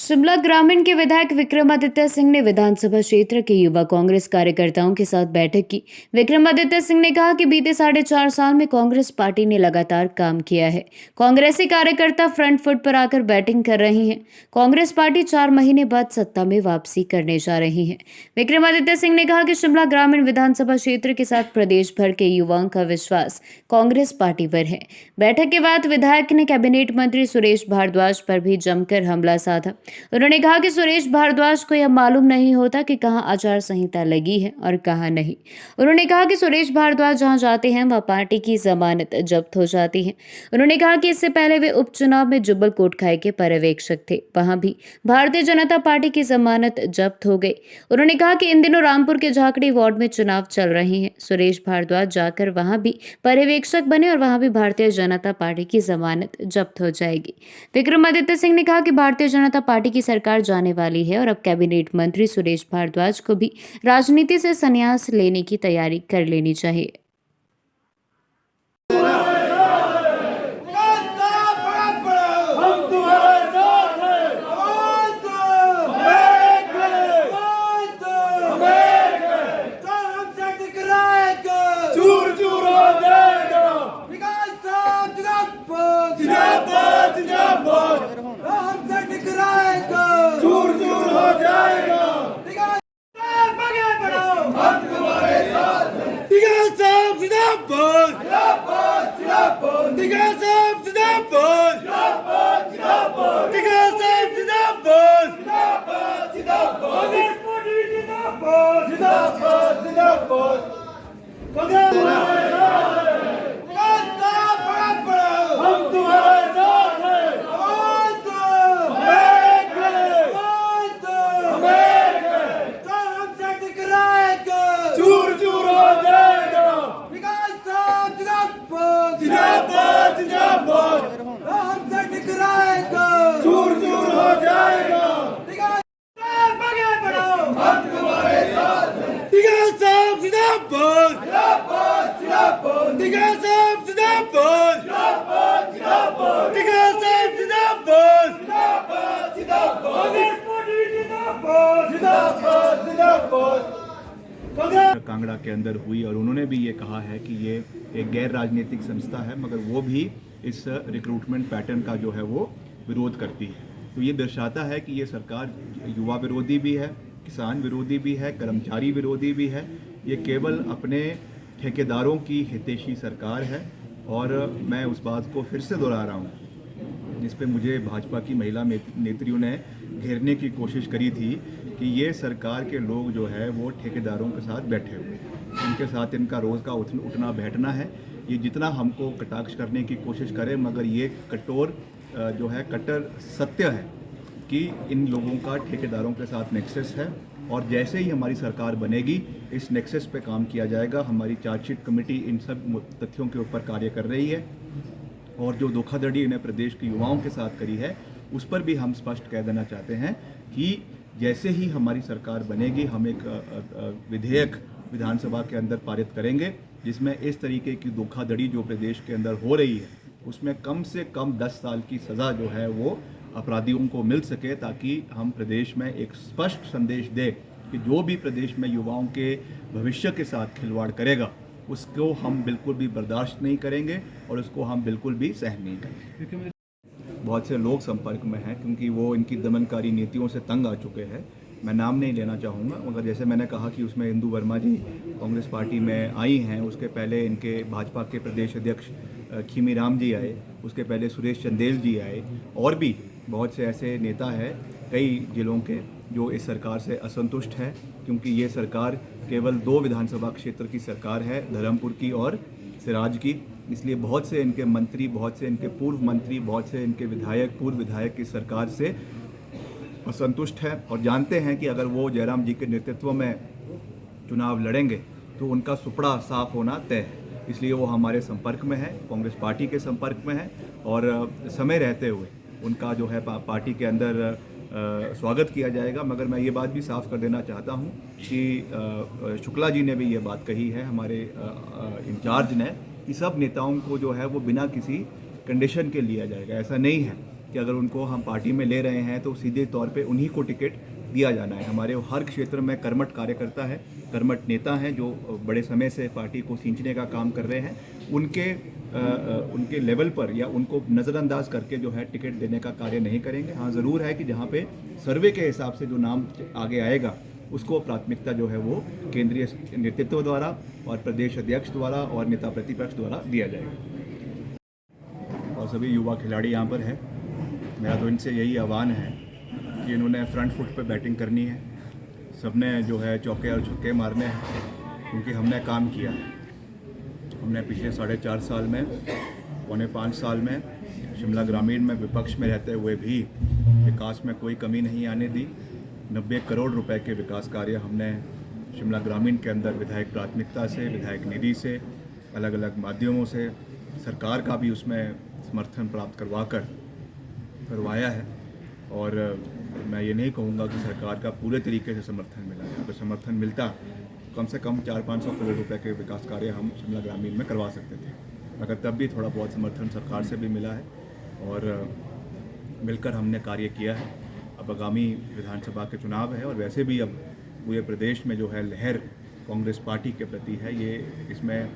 शिमला ग्रामीण के विधायक विक्रमादित्य सिंह ने विधानसभा क्षेत्र के युवा कांग्रेस कार्यकर्ताओं के साथ बैठक की। विक्रमादित्य सिंह ने कहा कि बीते 4.5 साल में कांग्रेस पार्टी ने लगातार काम किया है। कांग्रेसी कार्यकर्ता फ्रंट फुट पर आकर बैटिंग कर रही हैं। कांग्रेस पार्टी 4 महीने बाद सत्ता में वापसी करने जा रही है। विक्रमादित्य सिंह ने कहा कि शिमला ग्रामीण विधानसभा क्षेत्र के साथ प्रदेश भर के युवाओं का विश्वास कांग्रेस पार्टी पर है। बैठक के बाद विधायक ने कैबिनेट मंत्री सुरेश भारद्वाज पर भी जमकर हमला साधा। उन्होंने कहा कि सुरेश भारद्वाज को यह मालूम नहीं होता कि कहां आचार संहिता लगी है और कहां नहीं। उन्होंने कहा कि सुरेश भारद्वाज जहां जाते हैं वहां पार्टी की जमानत जब्त हो जाती है। उन्होंने कहा कि इससे पहले वे उपचुनाव में जुब्बल कोटखाई के पर्यवेक्षक थे, वहां भी भारतीय जनता पार्टी की जमानत जब्त हो गई। उन्होंने कहा कि इन दिनों रामपुर के झाकड़ी वार्ड में चुनाव चल रहे हैं। सुरेश भारद्वाज जाकर वहां भी पर्यवेक्षक बने और वहां भी भारतीय जनता पार्टी की जमानत जब्त हो जाएगी। विक्रमादित्य सिंह ने कहा कि भारतीय जनता पार्टी की सरकार जाने वाली है और अब कैबिनेट मंत्री सुरेश भारद्वाज को भी राजनीति से संन्यास लेने की तैयारी कर लेनी चाहिए। कांगड़ा के अंदर हुई और उन्होंने भी ये कहा है कि ये एक गैर राजनीतिक संस्था है, मगर वो भी इस रिक्रूटमेंट पैटर्न का जो है वो विरोध करती है। तो ये दर्शाता है कि ये सरकार युवा विरोधी भी है, किसान विरोधी भी है, कर्मचारी विरोधी भी है। ये केवल अपने ठेकेदारों की हितैषी सरकार है। और मैं उस बात को फिर से दोहरा रहा हूँ जिस पे मुझे भाजपा की महिला नेत्रियों ने घेरने की कोशिश करी थी कि ये सरकार के लोग जो है वो ठेकेदारों के साथ बैठे हुए, उनके साथ इनका रोज़ का उठना बैठना है। ये जितना हमको कटाक्ष करने की कोशिश करें, मगर ये कट्टर सत्य है कि इन लोगों का ठेकेदारों के साथ नेक्सस है। और जैसे ही हमारी सरकार बनेगी इस नेक्सस पे काम किया जाएगा। हमारी चार्जशीट कमेटी इन सब तथ्यों के ऊपर कार्य कर रही है और जो धोखाधड़ी इन्हें प्रदेश के युवाओं के साथ करी है उस पर भी हम स्पष्ट कह देना चाहते हैं कि जैसे ही हमारी सरकार बनेगी हम एक विधेयक विधानसभा के अंदर पारित करेंगे जिसमें इस तरीके की धोखाधड़ी जो प्रदेश के अंदर हो रही है उसमें कम से कम 10 साल की सज़ा जो है वो अपराधियों को मिल सके, ताकि हम प्रदेश में एक स्पष्ट संदेश दें कि जो भी प्रदेश में युवाओं के भविष्य के साथ खिलवाड़ करेगा उसको हम बिल्कुल भी बर्दाश्त नहीं करेंगे और उसको हम बिल्कुल भी सहन नहीं करेंगे। बहुत से लोग संपर्क में हैं क्योंकि वो इनकी दमनकारी नीतियों से तंग आ चुके हैं। मैं नाम नहीं लेना चाहूँगा, मगर जैसे मैंने कहा कि उसमें इंदु वर्मा जी कांग्रेस पार्टी में आई हैं, उसके पहले इनके भाजपा के प्रदेश अध्यक्ष खीमी राम जी आए, उसके पहले सुरेश चंदेल जी आए, और भी बहुत से ऐसे नेता हैं कई जिलों के जो इस सरकार से असंतुष्ट है क्योंकि ये सरकार केवल 2 विधानसभा क्षेत्र की सरकार है, धर्मपुर की और सिराज की। इसलिए बहुत से इनके मंत्री, बहुत से इनके पूर्व मंत्री, बहुत से इनके विधायक, पूर्व विधायक की सरकार से असंतुष्ट है और जानते हैं कि अगर वो जयराम जी के नेतृत्व में चुनाव लड़ेंगे तो उनका सुपड़ा साफ होना तय है। इसलिए वो हमारे संपर्क में है, कांग्रेस पार्टी के संपर्क में है और समय रहते हुए उनका जो है पार्टी के अंदर स्वागत किया जाएगा। मगर मैं ये बात भी साफ कर देना चाहता हूँ कि शुक्ला जी ने भी ये बात कही है, हमारे इंचार्ज ने, कि सब नेताओं को जो है वो बिना किसी कंडीशन के लिया जाएगा। ऐसा नहीं है कि अगर उनको हम पार्टी में ले रहे हैं तो सीधे तौर पे उन्हीं को टिकट दिया जाना है। हमारे हर क्षेत्र में कर्मठ कार्यकर्ता है, कर्मठ नेता हैं जो बड़े समय से पार्टी को सींचने का काम कर रहे हैं। उनके लेवल पर या उनको नज़रअंदाज करके जो है टिकट देने का कार्य नहीं करेंगे। हाँ, ज़रूर है कि जहाँ पे सर्वे के हिसाब से जो नाम आगे आएगा उसको प्राथमिकता जो है वो केंद्रीय नेतृत्व द्वारा और प्रदेश अध्यक्ष द्वारा और नेता प्रतिपक्ष द्वारा दिया जाएगा। और सभी युवा खिलाड़ी यहाँ पर है, मेरा तो इनसे यही आह्वान है कि इन्होंने फ्रंट फुट पे बैटिंग करनी है। सबने जो है चौके और छक्के मारने हैं, क्योंकि हमने काम किया है। हमने पिछले 4.5 साल में, 4.25 साल में शिमला ग्रामीण में विपक्ष में रहते हुए भी विकास में कोई कमी नहीं आने दी। 90 करोड़ रुपए के विकास कार्य हमने शिमला ग्रामीण के अंदर विधायक प्राथमिकता से, विधायक निधि से, अलग अलग माध्यमों से, सरकार का भी उसमें समर्थन प्राप्त करवाया है। और मैं ये नहीं कहूँगा कि सरकार का पूरे तरीके से समर्थन मिला है। अगर समर्थन मिलता कम से कम 400-500 करोड़ रुपए के विकास कार्य हम शिमला ग्रामीण में करवा सकते थे, मगर तब भी थोड़ा बहुत समर्थन सरकार से भी मिला है और मिलकर हमने कार्य किया है। अब आगामी विधानसभा के चुनाव है और वैसे भी अब पूरे प्रदेश में जो है लहर कांग्रेस पार्टी के प्रति है। ये इसमें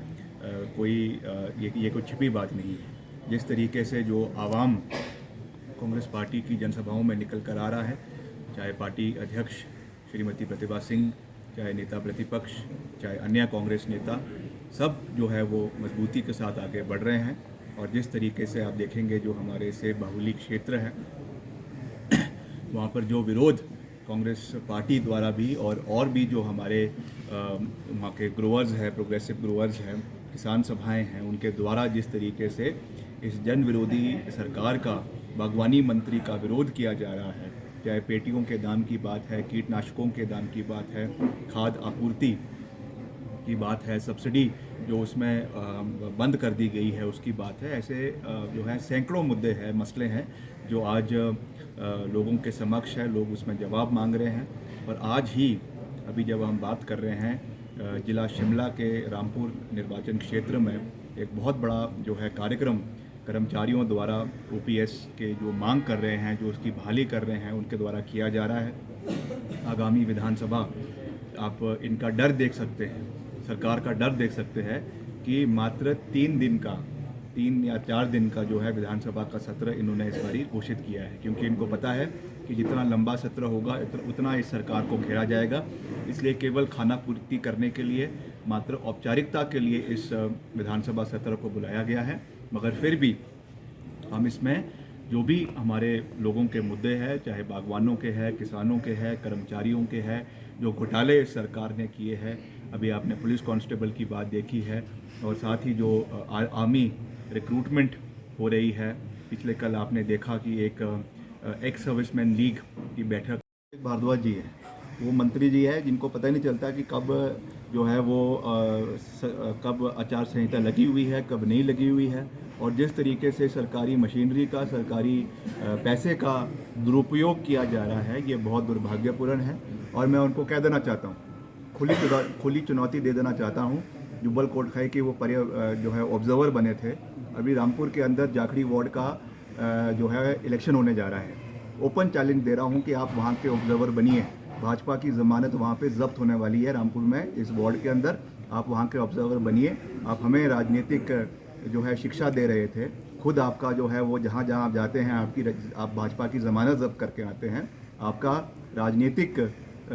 कोई छिपी बात नहीं है। जिस तरीके से जो आवाम कांग्रेस पार्टी की जनसभाओं में निकल कर आ रहा है, चाहे पार्टी अध्यक्ष श्रीमती प्रतिभा सिंह, चाहे नेता प्रतिपक्ष, चाहे अन्य कांग्रेस नेता, सब जो है वो मजबूती के साथ आगे बढ़ रहे हैं। और जिस तरीके से आप देखेंगे जो हमारे से बाहुली क्षेत्र है वहाँ पर जो विरोध कांग्रेस पार्टी द्वारा भी और भी जो हमारे वहाँ के ग्रोअर्स हैं, प्रोग्रेसिव ग्रोअर्स हैं, किसान सभाएं हैं, उनके द्वारा जिस तरीके से इस जन विरोधी सरकार का, बागवानी मंत्री का विरोध किया जा रहा है, चाहे पेटियों के दाम की बात है, कीटनाशकों के दाम की बात है, खाद आपूर्ति की बात है, सब्सिडी जो उसमें बंद कर दी गई है उसकी बात है, ऐसे जो है सैकड़ों मुद्दे हैं, मसले हैं जो आज लोगों के समक्ष है। लोग उसमें जवाब मांग रहे हैं। और आज ही अभी जब हम बात कर रहे हैं जिला शिमला के रामपुर निर्वाचन क्षेत्र में एक बहुत बड़ा जो है कार्यक्रम कर्मचारियों द्वारा ओपीएस के जो मांग कर रहे हैं, जो उसकी बहाली कर रहे हैं, उनके द्वारा किया जा रहा है। आगामी विधानसभा आप इनका डर देख सकते हैं, सरकार का डर देख सकते हैं कि मात्र 3 या 4 दिन का जो है विधानसभा का सत्र इन्होंने इस बारी घोषित किया है, क्योंकि इनको पता है कि जितना लंबा सत्र होगा उतना इस सरकार को घेरा जाएगा। इसलिए केवल खाना पूर्ति करने के लिए, मात्र औपचारिकता के लिए इस विधानसभा सत्र को बुलाया गया है। मगर फिर भी हम इसमें जो भी हमारे लोगों के मुद्दे हैं, चाहे बागवानों के हैं, किसानों के हैं, कर्मचारियों के हैं, जो घोटाले सरकार ने किए हैं, अभी आपने पुलिस कांस्टेबल की बात देखी है, और साथ ही जो आर्मी रिक्रूटमेंट हो रही है, पिछले कल आपने देखा कि एक एक्स सर्विसमैन लीग की बैठक, भारद्वाज जी है, वो मंत्री जी है जिनको पता ही नहीं चलता कि कब जो है वो कब आचार संहिता लगी हुई है, कब नहीं लगी हुई है। और जिस तरीके से सरकारी मशीनरी का, सरकारी पैसे का दुरुपयोग किया जा रहा है, ये बहुत दुर्भाग्यपूर्ण है। और मैं उनको कह देना चाहता हूँ, खुली चुनौती दे देना चाहता हूँ। जुब्बल कोटखाई के वो जो है ऑब्जर्वर बने थे, अभी रामपुर के अंदर जाखड़ी वार्ड का जो है इलेक्शन होने जा रहा है। ओपन चैलेंज दे रहा हूँ कि आप वहाँ के ऑब्जर्वर बनिए। भाजपा की ज़मानत वहाँ पे जब्त होने वाली है रामपुर में, इस वार्ड के अंदर। आप वहाँ के ऑब्जर्वर बनिए। आप हमें राजनीतिक जो है शिक्षा दे रहे थे, खुद आपका जो है वो जहाँ जहाँ आप जाते हैं आप भाजपा की ज़मानत जब्त करके आते हैं। आपका राजनीतिक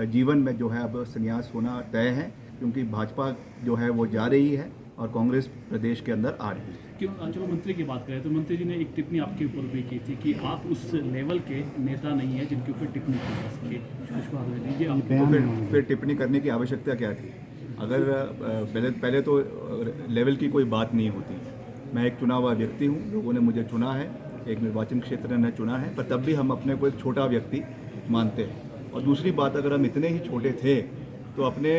जीवन में जो है अब संन्यास होना तय है, क्योंकि भाजपा जो है वो जा रही है और कांग्रेस प्रदेश के अंदर आ रही है। क्यों चलो मंत्री की बात करें तो मंत्री जी ने एक टिप्पणी आपके ऊपर भी की थी कि आप उस लेवल के नेता नहीं है जिनके ऊपर टिप्पणी की जा सके। तो फिर टिप्पणी करने की आवश्यकता क्या थी? अगर पहले तो लेवल की कोई बात नहीं होती। मैं एक चुना हुआ व्यक्ति हूँ, लोगों ने मुझे चुना है, एक निर्वाचन क्षेत्र ने चुना है, पर तब भी हम अपने को एक छोटा व्यक्ति मानते हैं। और दूसरी बात, अगर हम इतने ही छोटे थे तो अपने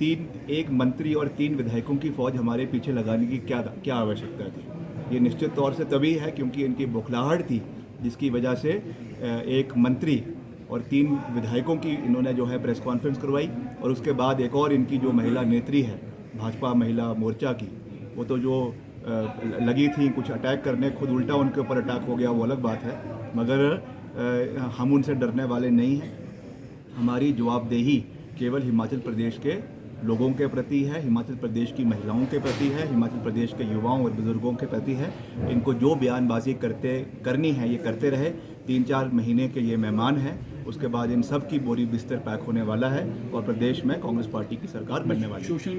एक मंत्री और 3 विधायकों की फौज हमारे पीछे लगाने की क्या आवश्यकता थी? ये निश्चित तौर से तभी है क्योंकि इनकी बौखलाहट थी, जिसकी वजह से एक मंत्री और 3 विधायकों की इन्होंने जो है प्रेस कॉन्फ्रेंस करवाई। और उसके बाद एक और इनकी जो महिला नेत्री है भाजपा महिला मोर्चा की, वो तो जो लगी थी कुछ अटैक करने, खुद उल्टा उनके ऊपर अटैक हो गया, वो अलग बात है। मगर हम उनसे डरने वाले नहीं हैं। हमारी जवाबदेही केवल हिमाचल प्रदेश के लोगों के प्रति है, हिमाचल प्रदेश की महिलाओं के प्रति है, हिमाचल प्रदेश के युवाओं और बुजुर्गों के प्रति है। इनको जो बयानबाजी करनी है ये करते रहे। 3-4 महीने के ये मेहमान हैं, उसके बाद इन सब की बोरी बिस्तर पैक होने वाला है और प्रदेश में कांग्रेस पार्टी की सरकार बनने वाली है। सोशल